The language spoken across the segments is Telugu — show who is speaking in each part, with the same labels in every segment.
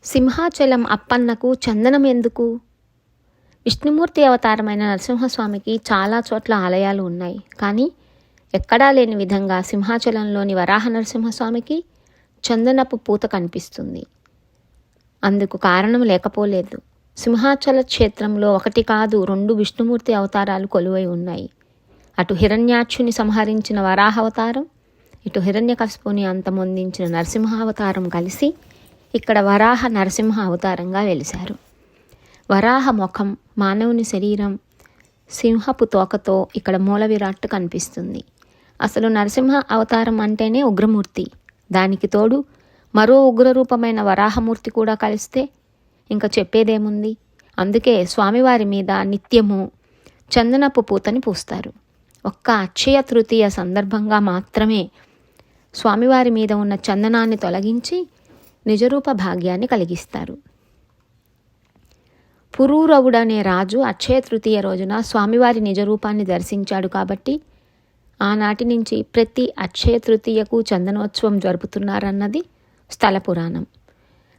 Speaker 1: సింహాచలం అప్పన్నకు చందనం ఎందుకు? విష్ణుమూర్తి అవతారమైన నరసింహస్వామికి చాలా చోట్ల ఆలయాలు ఉన్నాయి. కానీ ఎక్కడా లేని విధంగా సింహాచలంలోని వరాహ నరసింహస్వామికి చందనపు పూత కనిపిస్తుంది. అందుకు కారణం లేకపోలేదు. సింహాచల క్షేత్రంలో ఒకటి కాదు, 2 విష్ణుమూర్తి అవతారాలు కొలువై ఉన్నాయి. అటు హిరణ్యాక్షుని సంహరించిన వరాహ అవతారం, ఇటు హిరణ్యకశిపుని అంతమొందించిన నరసింహ అవతారం కలిసి ఇక్కడ వరాహ నరసింహ అవతారంగా వెలిశారు. వరాహ ముఖం, మానవుని శరీరం, సింహపు తోకతో ఇక్కడ మూల విరాట్టు కనిపిస్తుంది. అసలు నరసింహ అవతారం అంటేనే ఉగ్రమూర్తి. దానికి తోడు మరో ఉగ్రరూపమైన వరాహమూర్తి కూడా కలిస్తే ఇంకా చెప్పేదేముంది. అందుకే స్వామివారి మీద నిత్యము చందనపు పూతని పూస్తారు. ఒక్క అక్షయ తృతీయ సందర్భంగా మాత్రమే స్వామివారి మీద ఉన్న చందనాన్ని తొలగించి నిజరూప భాగ్యాన్ని కలిగిస్తారు. పురూరవుడనే రాజు అక్షయ తృతీయ రోజున స్వామివారి నిజరూపాన్ని దర్శించాడు కాబట్టి ఆనాటి నుంచి ప్రతి అక్షయ తృతీయకు చందనోత్సవం జరుపుతున్నారన్నది స్థల పురాణం.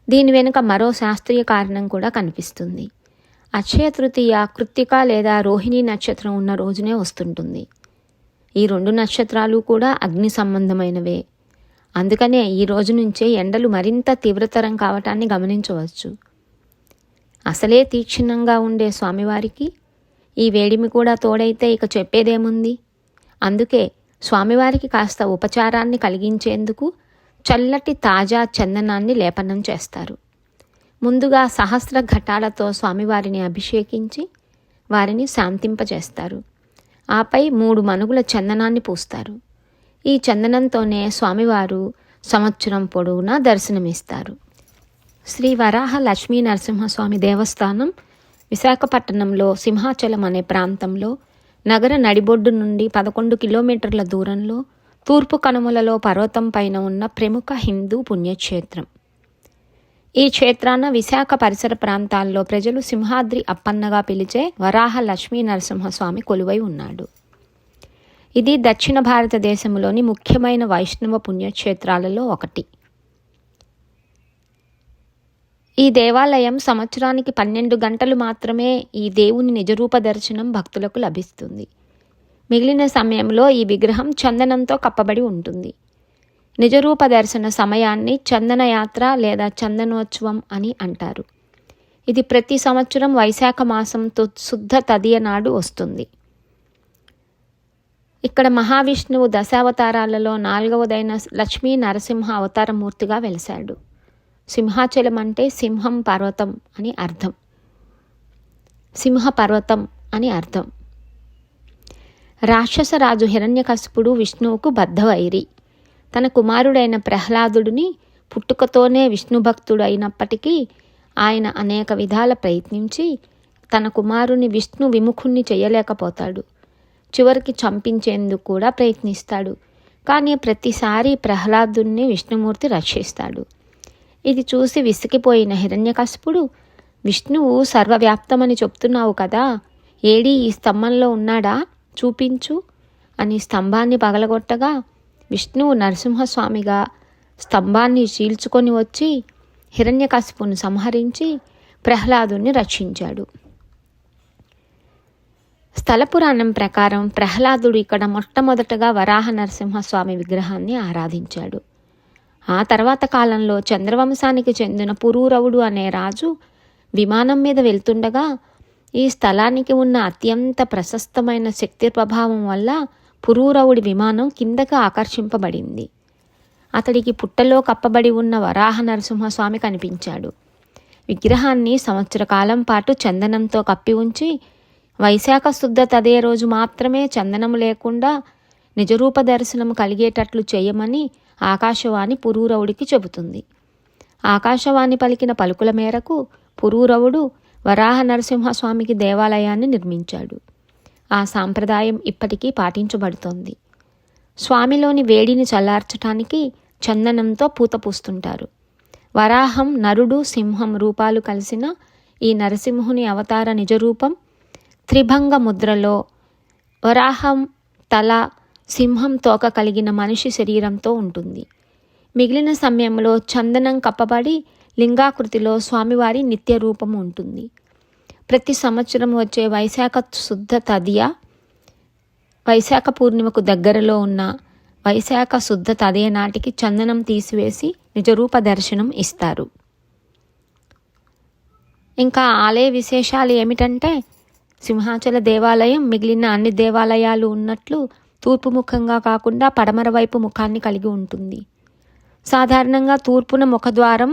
Speaker 1: దీని వెనుక మరో శాస్త్రీయ కారణం కూడా కనిపిస్తుంది. అక్షయ తృతీయ కృత్తిక లేదా రోహిణి నక్షత్రం ఉన్న రోజునే వస్తుంటుంది. ఈ 2 నక్షత్రాలు కూడా అగ్ని సంబంధమైనవే. అందుకనే ఈ రోజు నుంచే ఎండలు మరింత తీవ్రతరం కావటాన్ని గమనించవచ్చు. అసలే తీక్షణంగా ఉండే స్వామివారికి ఈ వేడిమి కూడా తోడైతే ఇక చెప్పేదేముంది. అందుకే స్వామివారికి కాస్త ఉపచారాన్ని కలిగించేందుకు చల్లటి తాజా చందనాన్ని లేపనం చేస్తారు. ముందుగా సహస్ర ఘటాలతో స్వామివారిని అభిషేకించి వారిని శాంతింపజేస్తారు. ఆపై 3 మనుగుల చందనాన్ని పూస్తారు. ఈ చందనంతోనే స్వామివారు సంవత్సరం పొడవునా దర్శనమిస్తారు. శ్రీ వరాహ లక్ష్మీ నరసింహస్వామి దేవస్థానం విశాఖపట్నంలో సింహాచలం అనే ప్రాంతంలో నగర నడిబొడ్డు నుండి 11 కిలోమీటర్ల దూరంలో తూర్పు కనుమలలో పర్వతం పైన ఉన్న ప్రముఖ హిందూ పుణ్యక్షేత్రం. ఈ క్షేత్రాన విశాఖ పరిసర ప్రాంతాల్లో ప్రజలు సింహాద్రి అప్పన్నగా పిలిచే వరాహ లక్ష్మీ నరసింహస్వామి కొలువై ఉన్నాడు. ఇది దక్షిణ భారతదేశంలోని ముఖ్యమైన వైష్ణవ పుణ్యక్షేత్రాలలో ఒకటి. ఈ దేవాలయం సంవత్సరానికి 12 గంటలు మాత్రమే ఈ దేవుని నిజరూప దర్శనం భక్తులకు లభిస్తుంది. మిగిలిన సమయంలో ఈ విగ్రహం చందనంతో కప్పబడి ఉంటుంది. నిజరూప దర్శన సమయాన్ని చందనయాత్ర లేదా చందనోత్సవం అని అంటారు. ఇది ప్రతి సంవత్సరం వైశాఖ మాసం శుద్ధ తదియ నాడు వస్తుంది. ఇక్కడ మహావిష్ణువు దశావతారాలలో 4వదైన లక్ష్మీ నరసింహ అవతారమూర్తిగా వెలిశాడు. సింహాచలం అంటే సింహం పర్వతం అని అర్థం. సింహ పర్వతం అని అర్థం. రాక్షసరాజు హిరణ్యకశిపుడు విష్ణువుకు బద్ధవైరి. తన కుమారుడైన ప్రహ్లాదుడిని పుట్టుకతోనే విష్ణు భక్తుడు అయినప్పటికీ ఆయన అనేక విధాల ప్రయత్నించి తన కుమారుని విష్ణు విముఖుణ్ణి చేయలేకపోతాడు. చివరికి చంపించేందుకు కూడా ప్రయత్నిస్తాడు. కానీ ప్రతిసారి ప్రహ్లాదుని విష్ణుమూర్తి రక్షిస్తాడు. ఇది చూసి విసిగిపోయిన హిరణ్యకశిపుడు, విష్ణువు సర్వవ్యాప్తమని చెప్తున్నావు కదా, ఏడీ ఈ స్తంభంలో ఉన్నాడా, చూపించు అని స్తంభాన్ని పగలగొట్టగా విష్ణువు నరసింహస్వామిగా స్తంభాన్ని చీల్చుకొని వచ్చి హిరణ్యకశిపుని సంహరించి ప్రహ్లాదుని రక్షించాడు. స్థల పురాణం ప్రకారం ప్రహ్లాదుడు ఇక్కడ మొట్టమొదటగా వరాహ నరసింహస్వామి విగ్రహాన్ని ఆరాధించాడు. ఆ తర్వాత కాలంలో చంద్రవంశానికి చెందిన పురూరవుడు అనే రాజు విమానం మీద వెళ్తుండగా ఈ స్థలానికి ఉన్న అత్యంత ప్రశస్తమైన శక్తి ప్రభావం వల్ల పురూరవుడి విమానం కిందకు ఆకర్షింపబడింది. అతడికి పుట్టలో కప్పబడి ఉన్న వరాహ నరసింహస్వామి కనిపించాడు. విగ్రహాన్ని సంవత్సర కాలం పాటు చందనంతో కప్పి ఉంచి వైశాఖ శుద్ధ తదే రోజు మాత్రమే చందనం లేకుండా నిజరూప దర్శనం కలిగేటట్లు చేయమని ఆకాశవాణి పురూరవుడికి చెబుతుంది. ఆకాశవాణి పలికిన పలుకుల మేరకు పురూరవుడు వరాహ నరసింహస్వామికి దేవాలయాన్ని నిర్మించాడు. ఆ సాంప్రదాయం ఇప్పటికీ పాటించబడుతోంది. స్వామిలోని వేడిని చల్లార్చటానికి చందనంతో పూత పూస్తుంటారు. వరాహం, నరుడు, సింహం రూపాలు కలిసిన ఈ నరసింహుని అవతార నిజరూపం త్రిభంగ ముద్రలో వరాహం తల, సింహం తోక కలిగిన మనిషి శరీరంతో ఉంటుంది. మిగిలిన సమయంలో చందనం కప్పబడి లింగాకృతిలో స్వామివారి నిత్య రూపం ఉంటుంది. ప్రతి సంవత్సరం వచ్చే వైశాఖ శుద్ధ తదియ, వైశాఖ పూర్ణిమకు దగ్గరలో ఉన్న వైశాఖ శుద్ధ తదియ నాటికి చందనం తీసివేసి నిజరూప దర్శనం ఇస్తారు. ఇంకా ఆలయ విశేషాలు ఏమిటంటే, సింహాచల దేవాలయం మిగిలిన అన్ని దేవాలయాలు ఉన్నట్లు తూర్పు ముఖంగా కాకుండా పడమర వైపు ముఖాన్ని కలిగి ఉంటుంది. సాధారణంగా తూర్పున ముఖద్వారం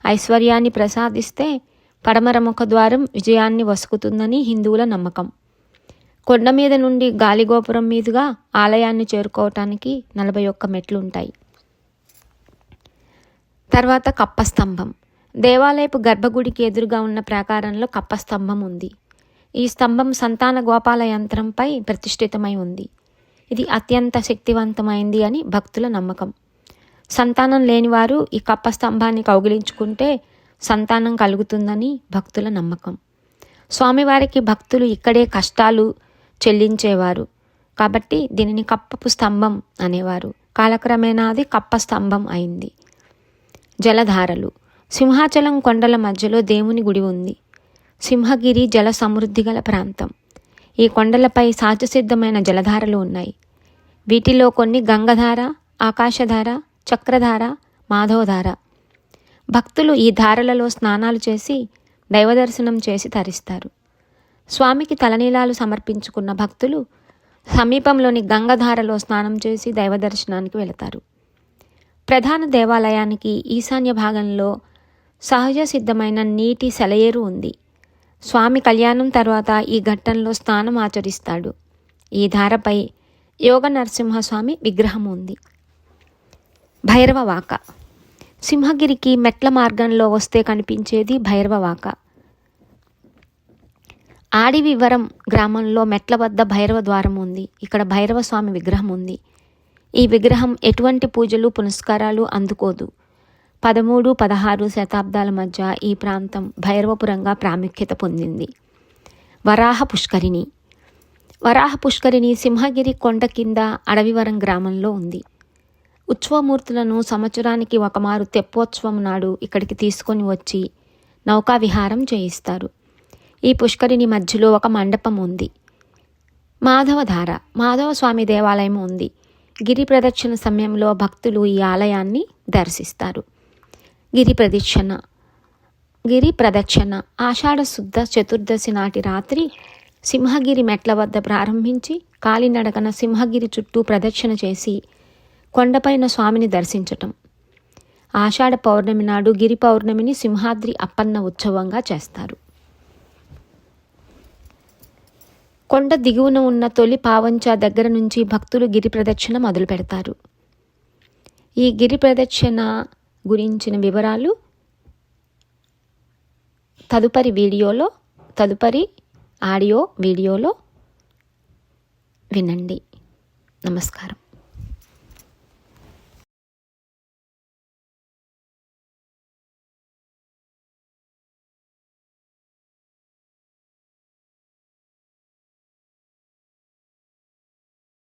Speaker 1: ఐశ్వర్యాన్ని ప్రసాదిస్తే పడమర ముఖద్వారం విజయాన్ని వసుకుతుందని హిందువుల నమ్మకం. కొండ మీద నుండి గాలిగోపురం మీదుగా ఆలయాన్ని చేరుకోవటానికి 41 మెట్లు ఉంటాయి. తర్వాత కప్పస్తంభం. దేవాలయపు గర్భగుడికి ఎదురుగా ఉన్న ప్రాకారంలో కప్పస్తంభం ఉంది. ఈ స్తంభం సంతాన గోపాల యంత్రంపై ప్రతిష్ఠితమై ఉంది. ఇది అత్యంత శక్తివంతమైంది అని భక్తుల నమ్మకం. సంతానం లేనివారు ఈ కప్పస్తంభాన్ని కౌగిలించుకుంటే సంతానం కలుగుతుందని భక్తుల నమ్మకం. స్వామివారికి భక్తులు ఇక్కడే కష్టాలు చెల్లించేవారు కాబట్టి దీనిని కప్పపు స్తంభం అనేవారు. కాలక్రమేణా అది కప్పస్తంభం అయింది. జలధారలు. సింహాచలం కొండల మధ్యలో దేవుని గుడి ఉంది. సింహగిరి జల సమృద్ధి గల ప్రాంతం. ఈ కొండలపై సహజసిద్ధమైన జలధారలు ఉన్నాయి. వీటిలో కొన్ని గంగధార, ఆకాశధార, చక్రధార, మాధవధార. భక్తులు ఈ ధారలలో స్నానాలు చేసి దైవదర్శనం చేసి తరిస్తారు. స్వామికి తలనీలాలు సమర్పించుకున్న భక్తులు సమీపంలోని గంగధారలో స్నానం చేసి దైవదర్శనానికి వెళతారు. ప్రధాన దేవాలయానికి ఈశాన్య భాగంలో సహజ సిద్ధమైన నీటి సెలయేరు ఉంది. స్వామి కళ్యాణం తర్వాత ఈ ఘట్టంలో స్నానం ఆచరిస్తాడు. ఈ ధారపై యోగ నరసింహస్వామి విగ్రహం ఉంది. భైరవవాక. సింహగిరికి మెట్ల మార్గంలో వస్తే కనిపించేది భైరవవాక. ఆడివివరం గ్రామంలో మెట్ల వద్ద భైరవ ద్వారం ఉంది. ఇక్కడ భైరవ స్వామి విగ్రహం ఉంది. ఈ విగ్రహం ఎటువంటి పూజలు పునస్కారాలు అందుకోదు. 13-16 శతాబ్దాల మధ్య ఈ ప్రాంతం భైరవపురంగా ప్రాముఖ్యత పొందింది. వరాహ పుష్కరిణి. వరాహ పుష్కరిణి సింహగిరి కొండ కింద అడవివరం గ్రామంలో ఉంది. ఉత్సవమూర్తులను సంవత్సరానికి ఒకమారు తెప్పోత్సవం నాడు ఇక్కడికి తీసుకొని వచ్చి నౌకా విహారం చేయిస్తారు. ఈ పుష్కరిణి మధ్యలో ఒక మండపం ఉంది. మాధవధార. మాధవ స్వామి దేవాలయం ఉంది. గిరి ప్రదక్షిణ సమయంలో భక్తులు ఈ ఆలయాన్ని దర్శిస్తారు. గిరి ప్రదక్షిణ ఆషాఢ శుద్ధ చతుర్దశి నాటి రాత్రి సింహగిరి మెట్ల వద్ద ప్రారంభించి కాలినడకన సింహగిరి చుట్టూ ప్రదక్షిణ చేసి కొండపైన స్వామిని దర్శించటం. ఆషాఢ పౌర్ణమి నాడు గిరి పౌర్ణమిని సింహాద్రి అప్పన్న ఉత్సవంగా చేస్తారు. కొండ దిగువన ఉన్న తొలి పావంచ దగ్గర నుంచి భక్తులు గిరి ప్రదక్షిణ మొదలు పెడతారు. ఈ గిరి ప్రదక్షిణ గురించిన వివరాలు తదుపరి ఆడియో వీడియోలో వినండి. నమస్కారం.